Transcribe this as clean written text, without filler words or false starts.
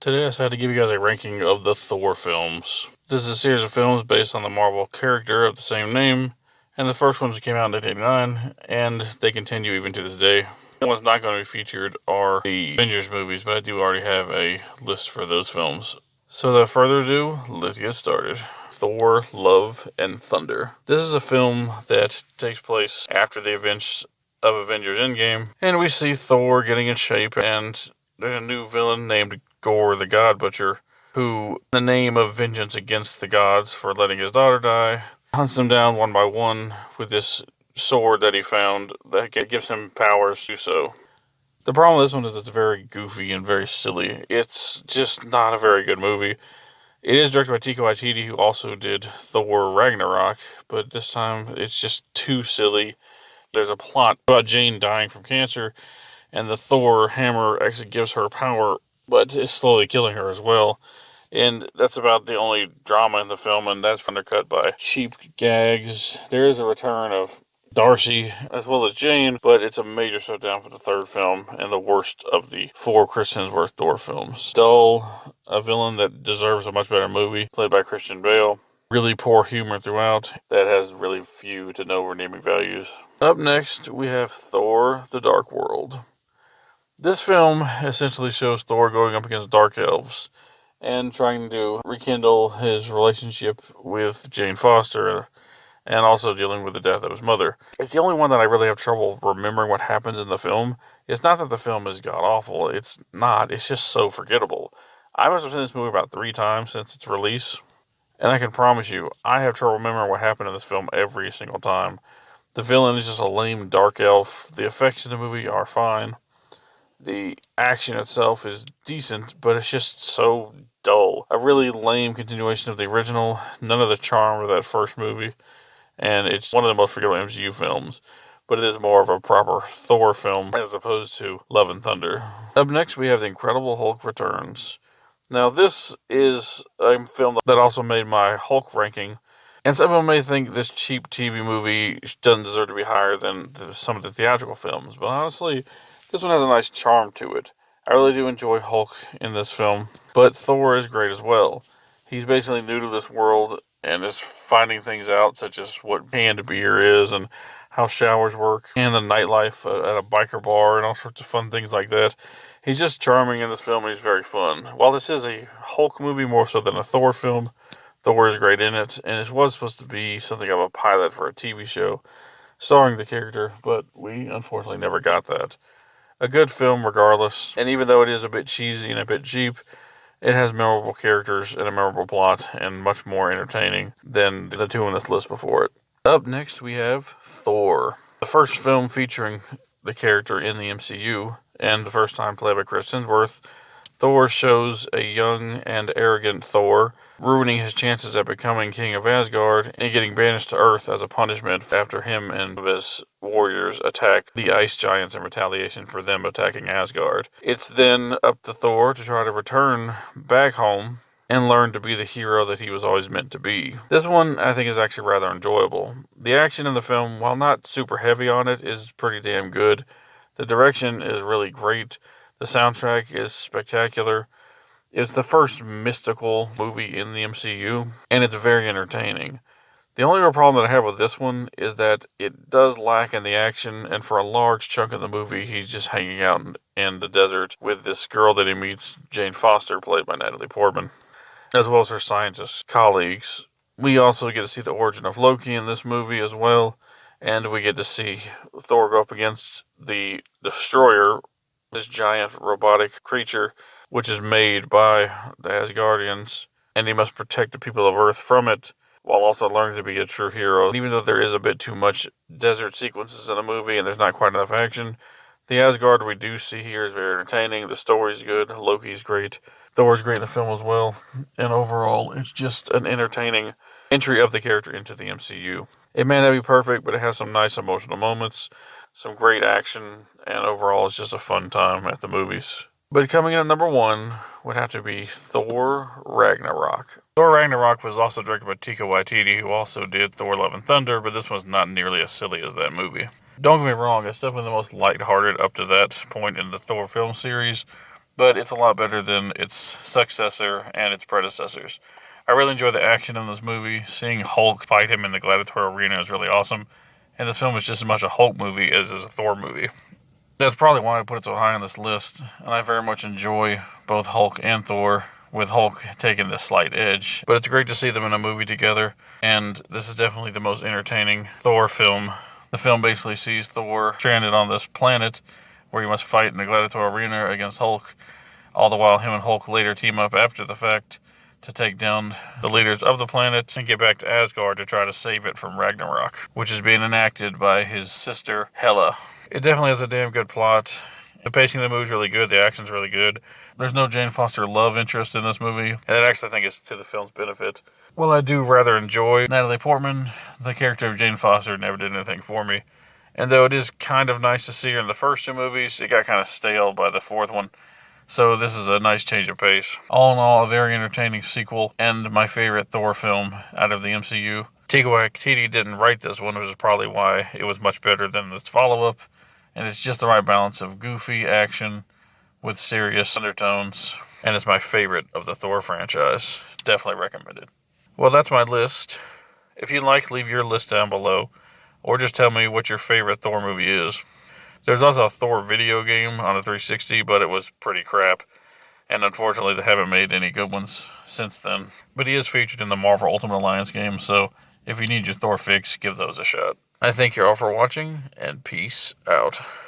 Today I decided to give you guys a ranking of the Thor films. This is a series of films based on the Marvel character of the same name, and the first ones came out in 1989, and they continue even to this day. The ones not going to be featured are the Avengers movies, but I do already have a list for those films. So without further ado, let's get started. Thor, Love, and Thunder. This is a film that takes place after the events of Avengers Endgame, and we see Thor getting in shape, and there's a new villain named Gore the God Butcher, who, in the name of vengeance against the gods for letting his daughter die, hunts them down one by one with this sword that he found that gives him powers to do so. The problem with this one is it's very goofy and very silly. It's just not a very good movie. It is directed by Taika Waititi, who also did Thor Ragnarok, but this time it's just too silly. There's a plot about Jane dying from cancer, and the Thor hammer actually gives her power, but is slowly killing her as well. And that's about the only drama in the film, and that's undercut by cheap gags. There is a return of Darcy as well as Jane, but it's a major shutdown for the third film and the worst of the four Chris Hemsworth Thor films. Dull, a villain that deserves a much better movie, played by Christian Bale. Really poor humor throughout that has really few to no redeeming values. Up next, we have Thor: The Dark World. This film essentially shows Thor going up against dark elves and trying to rekindle his relationship with Jane Foster and also dealing with the death of his mother. It's the only one that I really have trouble remembering what happens in the film. It's not that the film is god awful, it's not, it's just so forgettable. I must have seen this movie about 3 times since its release, and I can promise you, I have trouble remembering what happened in this film every single time. The villain is just a lame dark elf. The effects in the movie are fine. The action itself is decent, but it's just so dull. A really lame continuation of the original, none of the charm of that first movie, and it's one of the most forgettable MCU films, but it is more of a proper Thor film as opposed to Love and Thunder. Up next, we have The Incredible Hulk Returns. Now, this is a film that also made my Hulk ranking, and some people may think this cheap TV movie doesn't deserve to be higher than some of the theatrical films, but honestly, this one has a nice charm to it. I really do enjoy Hulk in this film, but Thor is great as well. He's basically new to this world and is finding things out, such as what canned beer is and how showers work, and the nightlife at a biker bar and all sorts of fun things like that. He's just charming in this film, and he's very fun. While this is a Hulk movie more so than a Thor film, Thor is great in it, and it was supposed to be something of a pilot for a TV show starring the character, but we unfortunately never got that. A good film regardless, and even though it is a bit cheesy and a bit cheap, it has memorable characters and a memorable plot, and much more entertaining than the two on this list before it. Up next, we have Thor, the first film featuring the character in the MCU, and the first time played by Chris Hemsworth. Thor shows a young and arrogant Thor ruining his chances at becoming king of Asgard and getting banished to Earth as a punishment after him and his warriors attack the ice giants in retaliation for them attacking Asgard. It's then up to Thor to try to return back home and learn to be the hero that he was always meant to be. This one, I think, is actually rather enjoyable. The action in the film, while not super heavy on it, is pretty damn good. The direction is really great. The soundtrack is spectacular. It's the first mystical movie in the MCU, and it's very entertaining. The only real problem that I have with this one is that it does lack in the action, and for a large chunk of the movie, he's just hanging out in the desert with this girl that he meets, Jane Foster, played by Natalie Portman, as well as her scientist colleagues. We also get to see the origin of Loki in this movie as well, and we get to see Thor go up against the Destroyer, this giant robotic creature, which is made by the Asgardians, and he must protect the people of Earth from it, while also learning to be a true hero. And even though there is a bit too much desert sequences in the movie, and there's not quite enough action, the Asgard we do see here is very entertaining. The story's good, Loki's great, Thor's great in the film as well, and overall, it's just an entertaining entry of the character into the MCU. It may not be perfect, but it has some nice emotional moments, some great action, and overall it's just a fun time at the movies. But coming in at number 1 would have to be Thor Ragnarok. Thor Ragnarok was also directed by Taika Waititi, who also did Thor Love and Thunder, but this one's not nearly as silly as that movie. Don't get me wrong, it's definitely the most lighthearted up to that point in the Thor film series, but it's a lot better than its successor and its predecessors. I really enjoy the action in this movie. Seeing Hulk fight him in the gladiatorial arena is really awesome, and this film is just as much a Hulk movie as is a Thor movie. That's probably why I put it so high on this list, and I very much enjoy both Hulk and Thor, with Hulk taking the slight edge. But it's great to see them in a movie together, and this is definitely the most entertaining Thor film. The film basically sees Thor stranded on this planet where he must fight in the gladiatorial arena against Hulk, all the while him and Hulk later team up after the fact to take down the leaders of the planet and get back to Asgard to try to save it from Ragnarok, which is being enacted by his sister Hela. It definitely has a damn good plot. The pacing of the movie is really good. The action's really good. There's no Jane Foster love interest in this movie, and that actually I think is to the film's benefit. Well, I do rather enjoy Natalie Portman. The character of Jane Foster never did anything for me. And though it is kind of nice to see her in the first two movies, it got kind of stale by the fourth one. So this is a nice change of pace. All in all, a very entertaining sequel and my favorite Thor film out of the MCU. Taika Waititi didn't write this one, which is probably why it was much better than its follow-up. And it's just the right balance of goofy action with serious undertones. And it's my favorite of the Thor franchise. Definitely recommended. Well, that's my list. If you'd like, leave your list down below. Or just tell me what your favorite Thor movie is. There's also a Thor video game on the 360, but it was pretty crap. And unfortunately, they haven't made any good ones since then. But he is featured in the Marvel Ultimate Alliance game, so if you need your Thor fix, give those a shot. I thank you all for watching, and peace out.